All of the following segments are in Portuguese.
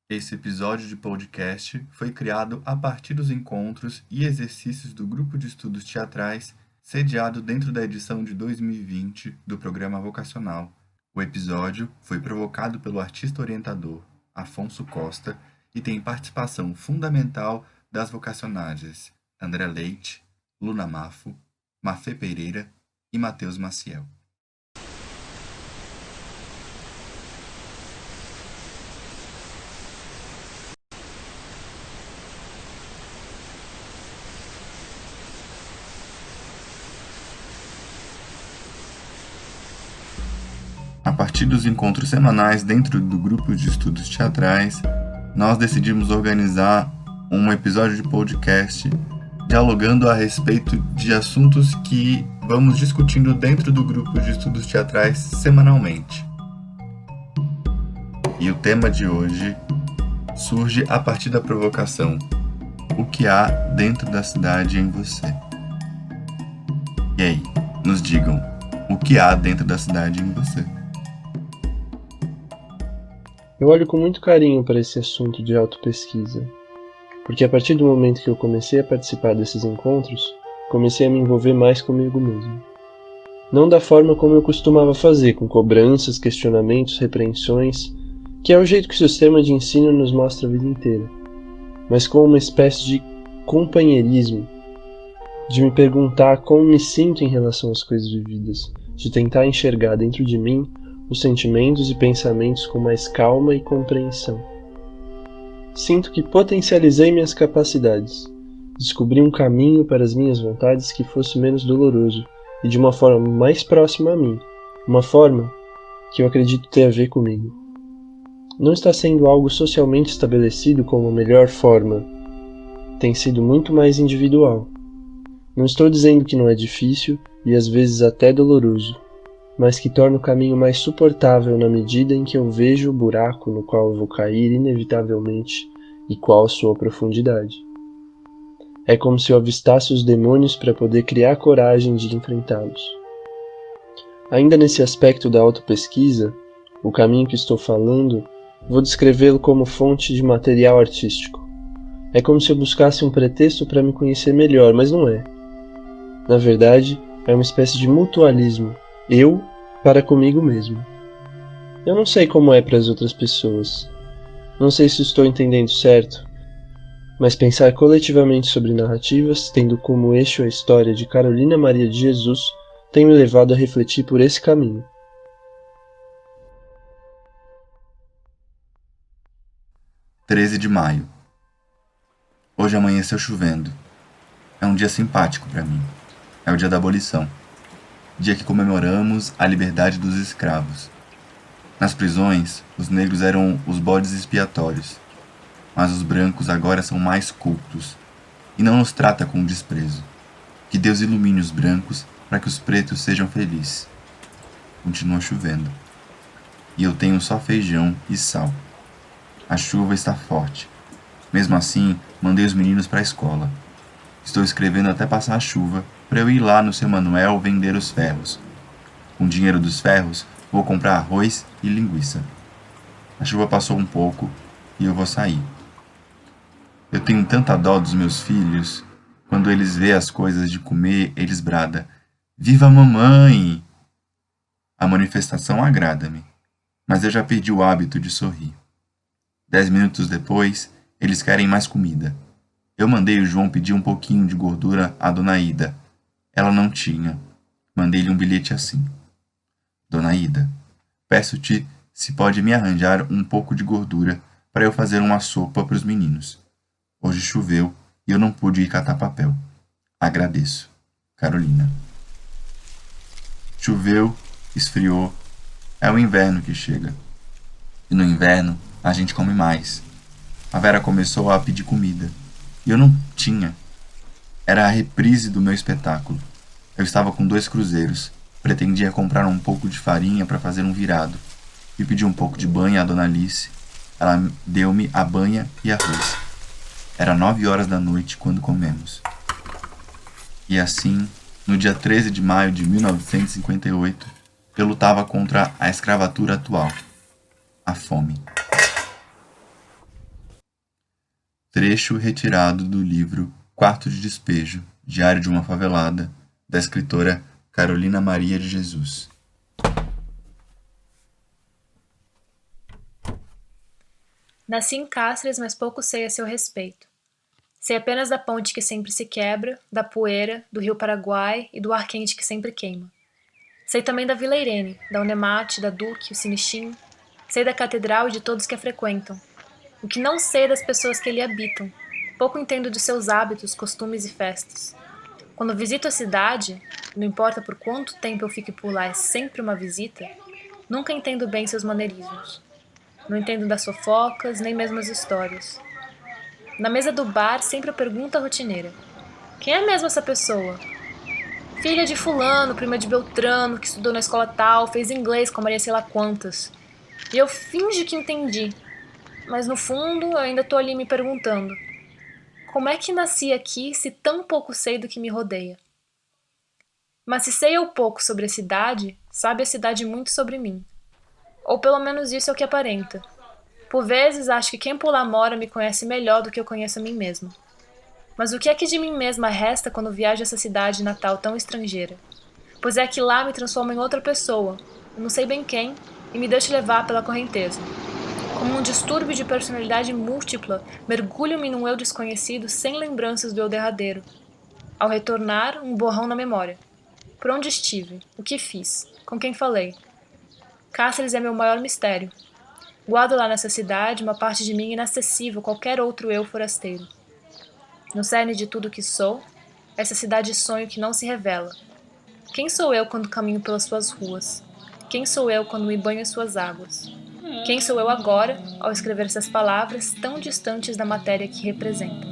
Esse episódio de podcast foi criado a partir dos encontros e exercícios do Grupo de Estudos Teatrais, sediado dentro da edição de 2020 do Programa Vocacional. O episódio foi provocado pelo artista orientador Afonso Costa e tem participação fundamental das vocacionárias André Leite, Luna Mafo, Mafê Pereira e Matheus Maciel. A partir dos encontros semanais dentro do grupo de estudos teatrais, nós decidimos organizar um episódio de podcast dialogando a respeito de assuntos que vamos discutindo dentro do grupo de estudos teatrais semanalmente. E o tema de hoje surge a partir da provocação: o que há dentro da cidade em você? E aí, nos digam, o que há dentro da cidade em você? Eu olho com muito carinho para esse assunto de autopesquisa, porque a partir do momento que eu comecei a participar desses encontros, comecei a me envolver mais comigo mesmo. Não da forma como eu costumava fazer, com cobranças, questionamentos, repreensões, que é o jeito que o sistema de ensino nos mostra a vida inteira, mas com uma espécie de companheirismo, de me perguntar como me sinto em relação às coisas vividas, de tentar enxergar dentro de mim os sentimentos e pensamentos com mais calma e compreensão. Sinto que potencializei minhas capacidades, descobri um caminho para as minhas vontades que fosse menos doloroso e de uma forma mais próxima a mim, uma forma que eu acredito ter a ver comigo. Não está sendo algo socialmente estabelecido como a melhor forma, tem sido muito mais individual. Não estou dizendo que não é difícil e às vezes até doloroso, mas que torna o caminho mais suportável na medida em que eu vejo o buraco no qual eu vou cair inevitavelmente e qual sua profundidade. É como se eu avistasse os demônios para poder criar coragem de enfrentá-los. Ainda nesse aspecto da autopesquisa, o caminho que estou falando, vou descrevê-lo como fonte de material artístico. É como se eu buscasse um pretexto para me conhecer melhor, mas não é. Na verdade, é uma espécie de mutualismo. Eu para comigo mesmo. Eu não sei como é para as outras pessoas. Não sei se estou entendendo certo, mas pensar coletivamente sobre narrativas, tendo como eixo a história de Carolina Maria de Jesus, tem me levado a refletir por esse caminho. – 13 de maio. Hoje amanheceu chovendo. É um dia simpático para mim. É o dia da abolição. Dia que comemoramos a liberdade dos escravos. Nas prisões, os negros eram os bodes expiatórios, mas os brancos agora são mais cultos e não nos trata com desprezo. Que Deus ilumine os brancos para que os pretos sejam felizes. Continua chovendo. E eu tenho só feijão e sal. A chuva está forte. Mesmo assim, mandei os meninos para a escola. Estou escrevendo até passar a chuva para eu ir lá no seu Manuel vender os ferros. Com o dinheiro dos ferros, vou comprar arroz e linguiça. A chuva passou um pouco e eu vou sair. Eu tenho tanta dó dos meus filhos. Quando eles vê as coisas de comer, eles bradam: "Viva a mamãe!" A manifestação agrada-me, mas eu já perdi o hábito de sorrir. 10 minutos depois, eles querem mais comida. Eu mandei o João pedir um pouquinho de gordura à Dona Ida. Ela não tinha. Mandei-lhe um bilhete assim: "Dona Ida, peço-te se pode me arranjar um pouco de gordura para eu fazer uma sopa para os meninos. Hoje choveu e eu não pude ir catar papel. Agradeço. Carolina." Choveu, esfriou. É o inverno que chega. E no inverno a gente come mais. A Vera começou a pedir comida. E eu não tinha. Era a reprise do meu espetáculo. Eu estava com 2 cruzeiros. Pretendia comprar um pouco de farinha para fazer um virado. E pedi um pouco de banha à Dona Alice. Ela deu-me a banha e arroz. Era 9 horas da noite quando comemos. E assim, no dia 13 de maio de 1958, eu lutava contra a escravatura atual, a fome. Trecho retirado do livro Quarto de Despejo, Diário de uma Favelada, da escritora Carolina Maria de Jesus. Nasci em Cáceres, mas pouco sei a seu respeito. Sei apenas da ponte que sempre se quebra, da poeira, do rio Paraguai e do ar quente que sempre queima. Sei também da Vila Irene, da Unemate, da Duque, o Cinichim. Sei da catedral e de todos que a frequentam. O que não sei é das pessoas que ali habitam. Pouco entendo de seus hábitos, costumes e festas. Quando visito a cidade, não importa por quanto tempo eu fique por lá, é sempre uma visita, nunca entendo bem seus maneirismos. Não entendo das fofocas, nem mesmo as histórias. Na mesa do bar, sempre a pergunta rotineira. Quem é mesmo essa pessoa? Filha de fulano, prima de Beltrano, que estudou na escola tal, fez inglês com a Maria sei lá quantas. E eu finjo que entendi. Mas no fundo, eu ainda tô ali me perguntando. Como é que nasci aqui se tão pouco sei do que me rodeia? Mas se sei ou pouco sobre a cidade, sabe a cidade muito sobre mim. Ou pelo menos isso é o que aparenta. Por vezes acho que quem por lá mora me conhece melhor do que eu conheço a mim mesma. Mas o que é que de mim mesma resta quando viajo a essa cidade natal tão estrangeira? Pois é que lá me transformo em outra pessoa, eu não sei bem quem, e me deixo levar pela correnteza. Como um distúrbio de personalidade múltipla, mergulho-me num eu desconhecido sem lembranças do eu derradeiro. Ao retornar, um borrão na memória. Por onde estive? O que fiz? Com quem falei? Cáceres é meu maior mistério. Guardo lá nessa cidade uma parte de mim inacessível a qualquer outro eu forasteiro. No cerne de tudo que sou, essa cidade sonho que não se revela. Quem sou eu quando caminho pelas suas ruas? Quem sou eu quando me banho em suas águas? Quem sou eu agora, ao escrever essas palavras tão distantes da matéria que representam?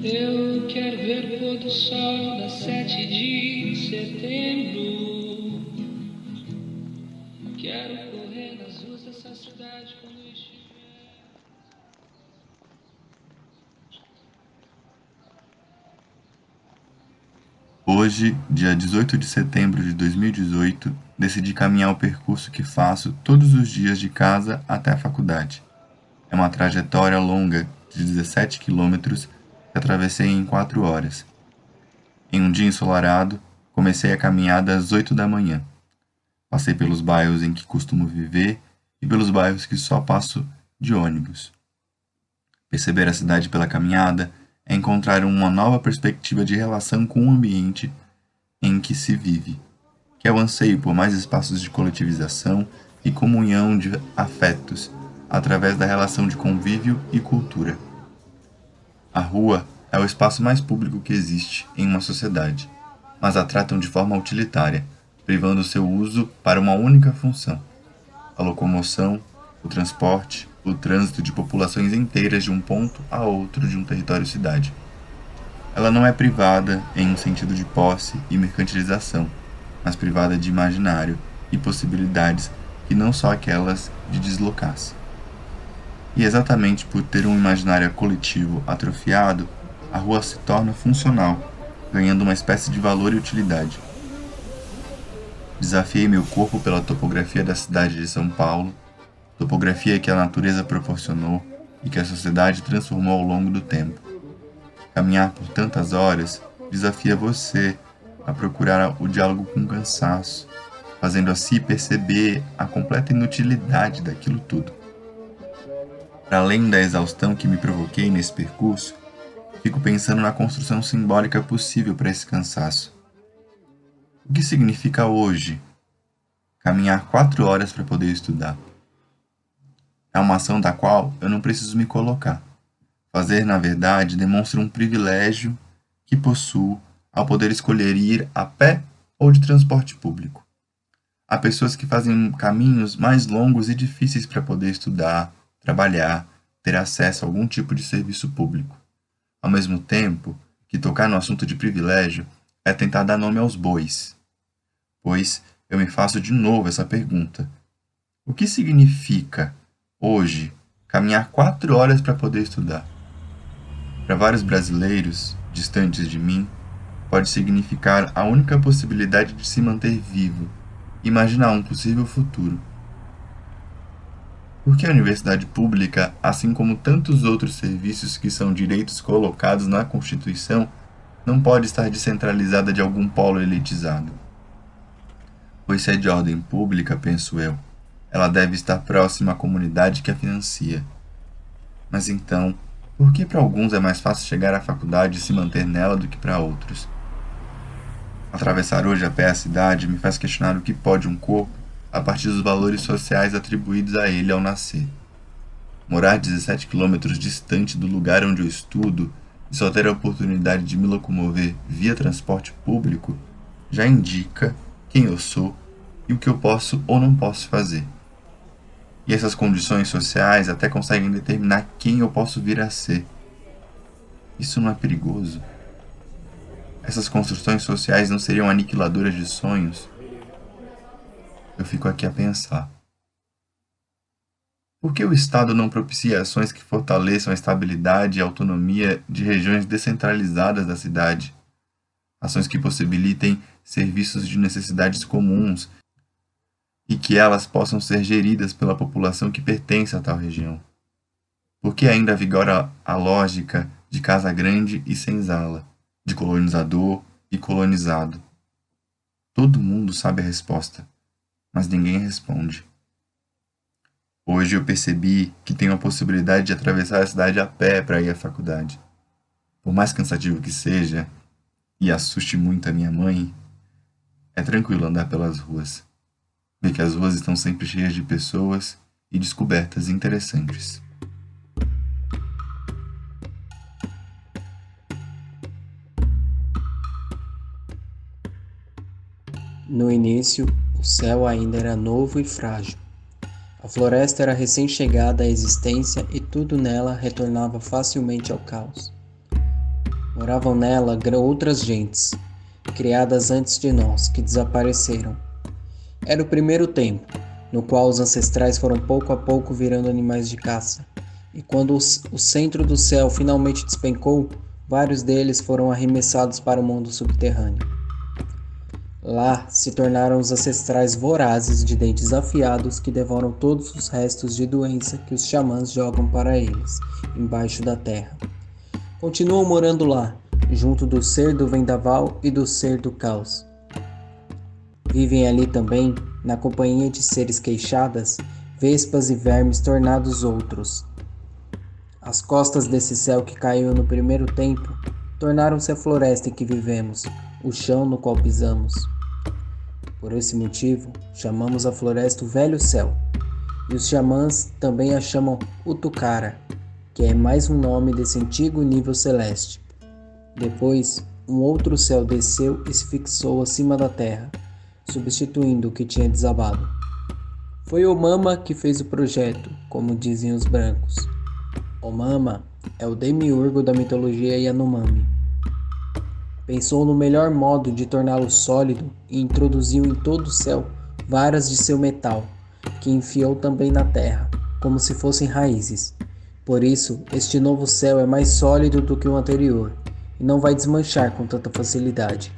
Eu quero ver o pôr do sol das 7 de setembro. Quero correr nas ruas dessa cidade quando estiver. Hoje, dia 18 de setembro de 2018, decidi caminhar o percurso que faço todos os dias de casa até a faculdade. É uma trajetória longa de 17 quilômetros que atravessei em 4 horas. Em um dia ensolarado, comecei a caminhada às 8 da manhã. Passei pelos bairros em que costumo viver e pelos bairros que só passo de ônibus. Perceber a cidade pela caminhada é encontrar uma nova perspectiva de relação com o ambiente em que se vive, que é o anseio por mais espaços de coletivização e comunhão de afetos através da relação de convívio e cultura. A rua é o espaço mais público que existe em uma sociedade, mas a tratam de forma utilitária, privando seu uso para uma única função: a locomoção, o transporte, o trânsito de populações inteiras de um ponto a outro de um território-cidade. Ela não é privada em um sentido de posse e mercantilização, mas privada de imaginário e possibilidades que não só aquelas de deslocar-se. E exatamente por ter um imaginário coletivo atrofiado, a rua se torna funcional, ganhando uma espécie de valor e utilidade. Desafiei meu corpo pela topografia da cidade de São Paulo, topografia que a natureza proporcionou e que a sociedade transformou ao longo do tempo. Caminhar por tantas horas desafia você a procurar o diálogo com o cansaço, fazendo assim perceber a completa inutilidade daquilo tudo. Para além da exaustão que me provoquei nesse percurso, fico pensando na construção simbólica possível para esse cansaço. O que significa hoje caminhar 4 horas para poder estudar? É uma ação da qual eu não preciso me colocar. Fazer, na verdade, demonstra um privilégio que possuo ao poder escolher ir a pé ou de transporte público. Há pessoas que fazem caminhos mais longos e difíceis para poder estudar, trabalhar, ter acesso a algum tipo de serviço público. Ao mesmo tempo que tocar no assunto de privilégio é tentar dar nome aos bois. Pois eu me faço de novo essa pergunta: o que significa, hoje, caminhar 4 horas para poder estudar? Para vários brasileiros, distantes de mim, pode significar a única possibilidade de se manter vivo, imaginar um possível futuro. Porque a universidade pública, assim como tantos outros serviços que são direitos colocados na Constituição, não pode estar descentralizada de algum polo elitizado. Pois se é de ordem pública, penso eu, ela deve estar próxima à comunidade que a financia. Mas então, por que para alguns é mais fácil chegar à faculdade e se manter nela do que para outros? Atravessar hoje a pé a cidade me faz questionar o que pode um corpo a partir dos valores sociais atribuídos a ele ao nascer. Morar 17 quilômetros distante do lugar onde eu estudo e só ter a oportunidade de me locomover via transporte público já indica quem eu sou e o que eu posso ou não posso fazer. E essas condições sociais até conseguem determinar quem eu posso vir a ser. Isso não é perigoso? Essas construções sociais não seriam aniquiladoras de sonhos? Eu fico aqui a pensar. Por que o Estado não propicia ações que fortaleçam a estabilidade e a autonomia de regiões descentralizadas da cidade? Ações que possibilitem serviços de necessidades comuns e que elas possam ser geridas pela população que pertence a tal região? Por que ainda vigora a lógica de casa grande e senzala, de colonizador e colonizado? Todo mundo sabe a resposta, mas ninguém responde. Hoje eu percebi que tenho a possibilidade de atravessar a cidade a pé para ir à faculdade. Por mais cansativo que seja, e assuste muito a minha mãe, é tranquilo andar pelas ruas. Ver que as ruas estão sempre cheias de pessoas e descobertas interessantes. No início, o céu ainda era novo e frágil. A floresta era recém-chegada à existência e tudo nela retornava facilmente ao caos. Moravam nela outras gentes, criadas antes de nós, que desapareceram. Era o primeiro tempo, no qual os ancestrais foram pouco a pouco virando animais de caça, e quando o centro do céu finalmente despencou, vários deles foram arremessados para o mundo subterrâneo. Lá se tornaram os ancestrais vorazes de dentes afiados que devoram todos os restos de doença que os xamãs jogam para eles, embaixo da terra. Continuam morando lá, junto do ser do vendaval e do ser do caos. Vivem ali também, na companhia de seres queixadas, vespas e vermes tornados outros. As costas desse céu que caiu no primeiro tempo tornaram-se a floresta em que vivemos, o chão no qual pisamos. Por esse motivo, chamamos a floresta o Velho Céu, e os xamãs também a chamam Utukara, que é mais um nome desse antigo nível celeste. Depois, um outro céu desceu e se fixou acima da terra, substituindo o que tinha desabado. Foi Omama que fez o projeto, como dizem os brancos. Omama é o demiurgo da mitologia Yanomami. Pensou no melhor modo de torná-lo sólido e introduziu em todo o céu varas de seu metal, que enfiou também na terra, como se fossem raízes. Por isso, este novo céu é mais sólido do que o anterior, e não vai desmanchar com tanta facilidade.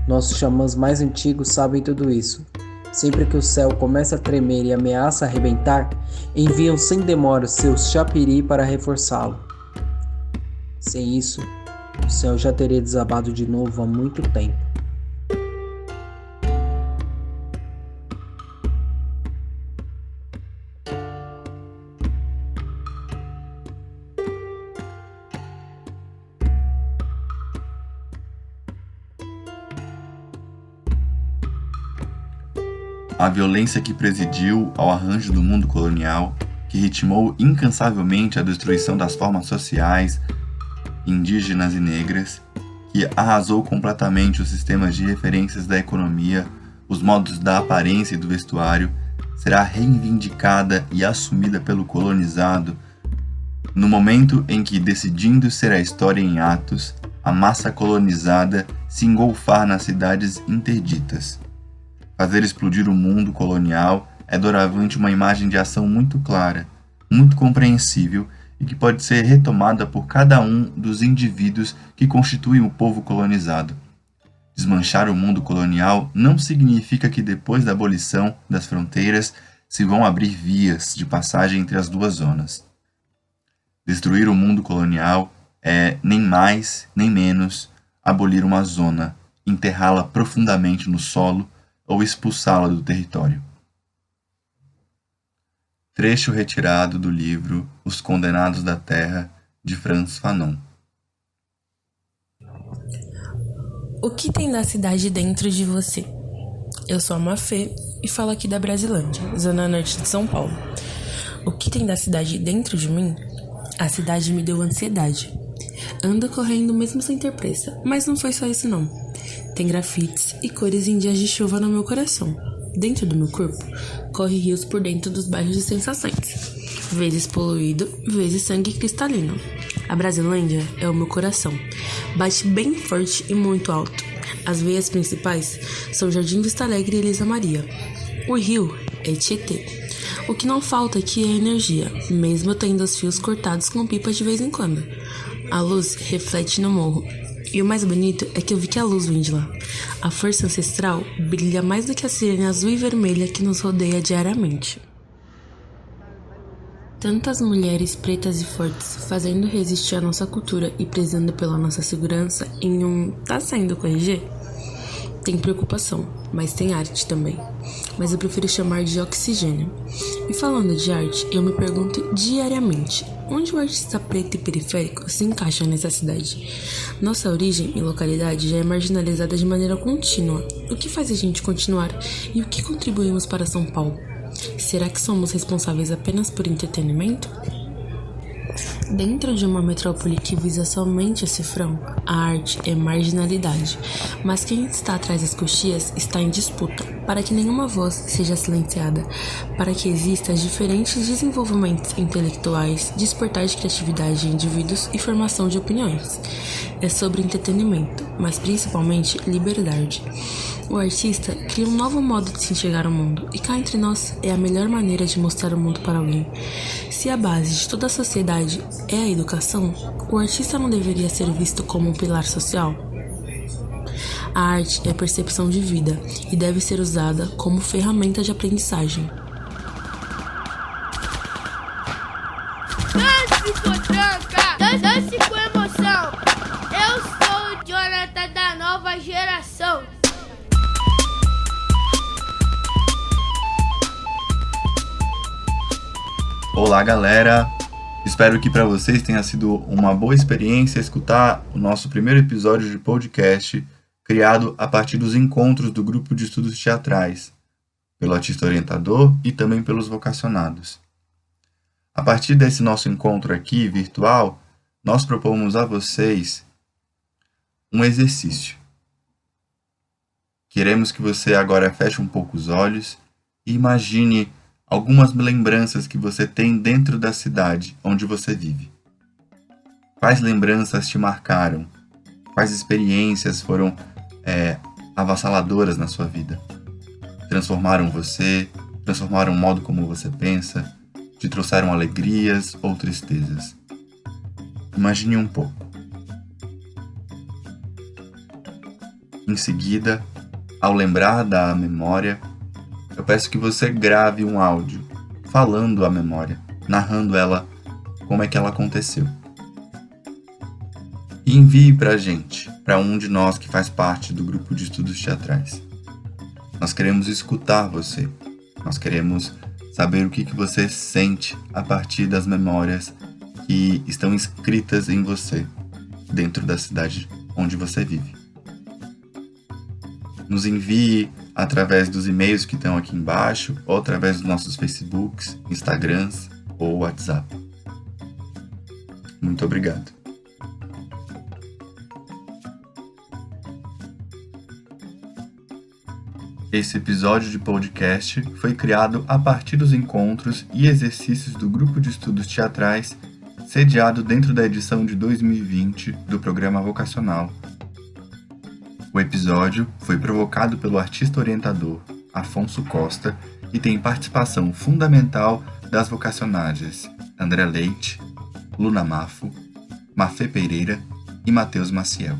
Nossos xamãs mais antigos sabem tudo isso. Sempre que o céu começa a tremer e ameaça arrebentar, enviam sem demora seus chapiri para reforçá-lo. Sem isso, o céu já teria desabado de novo há muito tempo. A violência que presidiu ao arranjo do mundo colonial, que ritmou incansavelmente a destruição das formas sociais, indígenas e negras, que arrasou completamente os sistemas de referências da economia, os modos da aparência e do vestuário, será reivindicada e assumida pelo colonizado no momento em que, decidindo ser a história em atos, a massa colonizada se engolfar nas cidades interditas. Fazer explodir o mundo colonial é doravante uma imagem de ação muito clara, muito compreensível e que pode ser retomada por cada um dos indivíduos que constituem o povo colonizado, Desmanchar o mundo colonial não significa que depois da abolição das fronteiras se vão abrir vias de passagem entre as duas zonas. Destruir o mundo colonial é nem mais nem menos abolir uma zona, enterrá-la profundamente no solo ou expulsá-la do território. Trecho retirado do livro Os Condenados da Terra, de Frantz Fanon. O que tem da cidade dentro de você? Eu sou a Mafê e falo aqui da Brasilândia, zona norte de São Paulo. O que tem da cidade dentro de mim? A cidade me deu ansiedade. Ando correndo mesmo sem ter pressa, mas não foi só isso não. Tem grafites e cores em dias de chuva no meu coração. Dentro do meu corpo, corre rios por dentro dos bairros de sensações. Vezes poluído, vezes sangue cristalino. A Brasilândia é o meu coração. Bate bem forte e muito alto. As veias principais são Jardim Vista Alegre e Elisa Maria. O rio é Tietê. O que não falta aqui é energia, mesmo tendo os fios cortados com pipa de vez em quando. A luz reflete no morro. E o mais bonito é que eu vi que a luz vem de lá. A força ancestral brilha mais do que a sirene azul e vermelha que nos rodeia diariamente. Tantas mulheres pretas e fortes fazendo resistir à nossa cultura e prezando pela nossa segurança em um tá saindo com RG? Tem preocupação, mas tem arte também. Mas eu prefiro chamar de oxigênio. E falando de arte, eu me pergunto diariamente, onde o artista preto e periférico se encaixa nessa cidade? Nossa origem e localidade já é marginalizada de maneira contínua. O que faz a gente continuar? E o que contribuímos para São Paulo? Será que somos responsáveis apenas por entretenimento? Dentro de uma metrópole que visa somente o cifrão, a arte é marginalidade, mas quem está atrás das coxias está em disputa, para que nenhuma voz seja silenciada, para que existam diferentes desenvolvimentos intelectuais, despertar de criatividade de indivíduos e formação de opiniões. É sobre entretenimento, mas principalmente liberdade. O artista cria um novo modo de se enxergar o mundo, e cá entre nós é a melhor maneira de mostrar o mundo para alguém. Se a base de toda a sociedade é a educação, o artista não deveria ser visto como um pilar social? A arte é percepção de vida e deve ser usada como ferramenta de aprendizagem. Dance com tranca, dance com emoção. Eu sou o Jonathan da nova geração. Olá, galera! Espero que para vocês tenha sido uma boa experiência escutar o nosso primeiro episódio de podcast criado a partir dos encontros do grupo de estudos teatrais, pelo artista orientador e também pelos vocacionados. A partir desse nosso encontro aqui, virtual, nós propomos a vocês um exercício. Queremos que você agora feche um pouco os olhos e imagine algumas lembranças que você tem dentro da cidade onde você vive. Quais lembranças te marcaram? Quais experiências foram avassaladoras na sua vida? Transformaram você? Transformaram o modo como você pensa? Te trouxeram alegrias ou tristezas? Imagine um pouco. Em seguida, ao lembrar da memória, eu peço que você grave um áudio falando a memória, narrando ela, como é que ela aconteceu. E envie pra gente, para um de nós que faz parte do grupo de estudos teatrais. Nós queremos escutar você. Nós queremos saber o que você sente a partir das memórias que estão escritas em você, dentro da cidade onde você vive. Nos envie através dos e-mails que estão aqui embaixo, ou através dos nossos Facebooks, Instagrams ou WhatsApp. Muito obrigado. Esse episódio de podcast foi criado a partir dos encontros e exercícios do grupo de estudos teatrais sediado dentro da edição de 2020 do programa vocacional. O episódio foi provocado pelo artista orientador Afonso Costa e tem participação fundamental das vocacionárias André Leite, Luna Mafo, Mafê Pereira e Matheus Maciel.